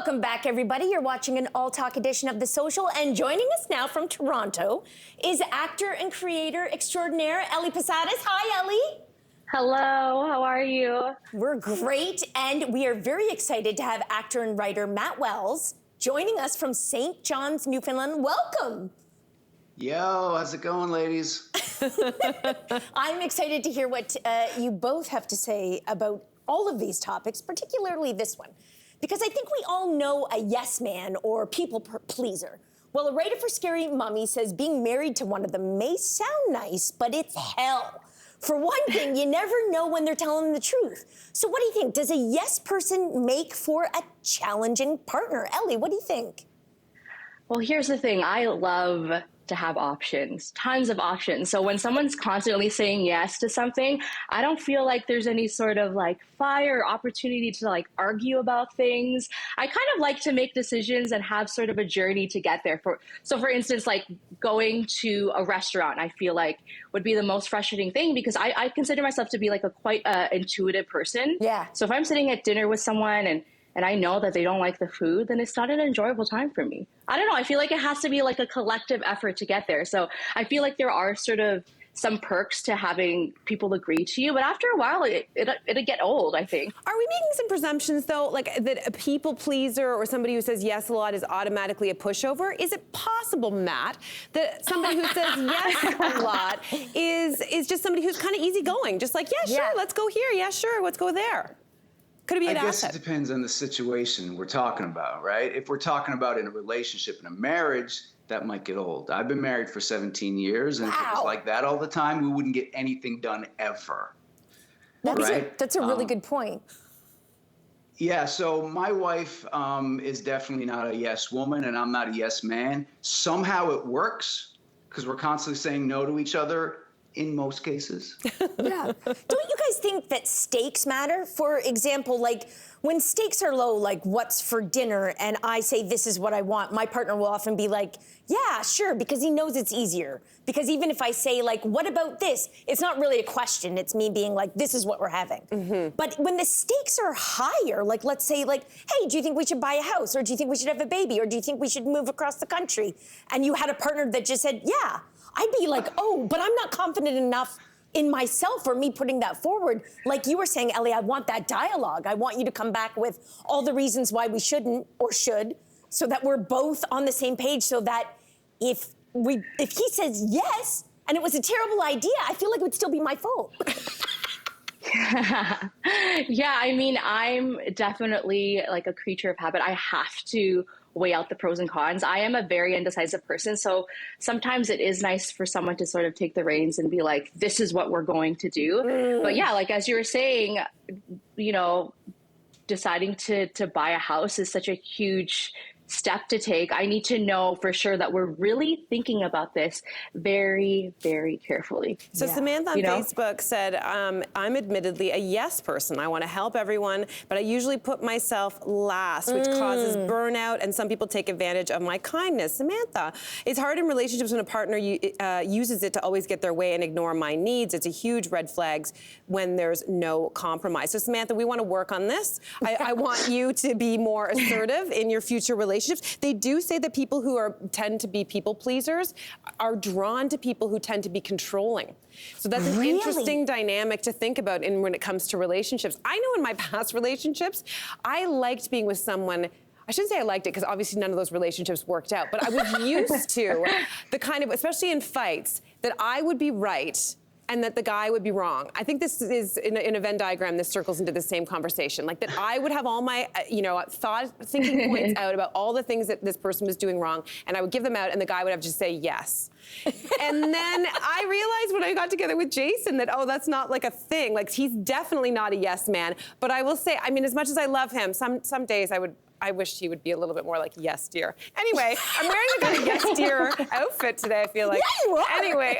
Welcome back, everybody. You're watching an All Talk edition of The Social, and joining us now from Toronto is actor and creator extraordinaire Ellie Posadas. Hi, Ellie. Hello, how are you? We're great, and we are very excited to have actor and writer Matt Wells joining us from St. John's, Newfoundland. Welcome. Yo, how's it going, ladies? I'm excited to hear what you both have to say about all of these topics, particularly this one, because I think we all know a yes man or people pleaser. Well, a writer for Scary Mommy says being married to one of them may sound nice, but it's hell. For one thing, you never know when they're telling the truth. So what do you think? Does a yes person make for a challenging partner? Ellie, what do you think? Well, here's the thing. I love to have options, tons of options. So when someone's constantly saying yes to something, I don't feel like there's any sort of like fire or opportunity to like argue about things. I kind of like to make decisions and have sort of a journey to get there. So for instance, like going to a restaurant, I feel like would be the most frustrating thing because I consider myself to be like a quite intuitive person. Yeah. So if I'm sitting at dinner with someone and I know that they don't like the food, then it's not an enjoyable time for me. I don't know. I feel like it has to be like a collective effort to get there. So I feel like there are sort of some perks to having people agree to you, but after a while, it'll get old, I think. Are we making some presumptions, though, like that a people pleaser or somebody who says yes a lot is automatically a pushover? Is it possible, Matt, that somebody who says yes a lot is just somebody who's kind of easygoing, just like, yeah, sure, let's go here, yeah, sure, let's go there? Could it be an I guess asset? it depends on the situation we're talking about, right? If we're talking about in a relationship, in a marriage, that might get old. I've been married for 17 years, and if it was like that all the time, we wouldn't get anything done ever. That's a really good point. Yeah, so my wife is definitely not a yes woman, and I'm not a yes man. Somehow it works, because we're constantly saying no to each other. In most cases. Yeah. Don't you guys think that stakes matter? For example, like when stakes are low, like what's for dinner, and I say this is what I want, my partner will often be like, yeah, sure, because he knows it's easier. Because even if I say like, what about this? It's not really a question. It's me being like, this is what we're having. Mm-hmm. But when the stakes are higher, like let's say like, hey, do you think we should buy a house? Or do you think we should have a baby? Or do you think we should move across the country? And you had a partner that just said, yeah. I'd be like, oh, but I'm not confident enough in myself for me putting that forward. Like you were saying, Ellie, I want that dialogue. I want you to come back with all the reasons why we shouldn't or should, so that we're both on the same page, so that if he says yes and it was a terrible idea, I feel like it would still be my fault. Yeah, I mean, I'm definitely like a creature of habit. I have to weigh out the pros and cons. I am a very indecisive person, so sometimes it is nice for someone to sort of take the reins and be like, this is what we're going to do. But yeah, like as you were saying, you know, deciding to buy a house is such a huge step to take. I need to know for sure that we're really thinking about this very, very carefully. So Samantha on Facebook said, I'm admittedly a yes person. I want to help everyone, but I usually put myself last, which causes burnout, and some people take advantage of my kindness. Samantha, it's hard in relationships when a partner uses it to always get their way and ignore my needs. It's a huge red flags when there's no compromise. So Samantha, we want to work on this. I want you to be more assertive in your future relationships. They do say that people who tend to be people pleasers are drawn to people who tend to be controlling. So that's an interesting dynamic to think about when it comes to relationships. I know in my past relationships, I liked being with someone. I shouldn't say I liked it, because obviously none of those relationships worked out, but I was used to the kind of, especially in fights, that I would be right and that the guy would be wrong. I think this is, in a Venn diagram, this circles into the same conversation. Like that I would have all my, thinking points out about all the things that this person was doing wrong, and I would give them out, and the guy would have to say yes. And then I realized when I got together with Jason that, that's not like a thing. Like he's definitely not a yes man. But I will say, I mean, as much as I love him, some days I wish he would be a little bit more like yes dear. Anyway, I'm wearing a kind of yes dear outfit today, I feel like. Yeah, you are. Anyway,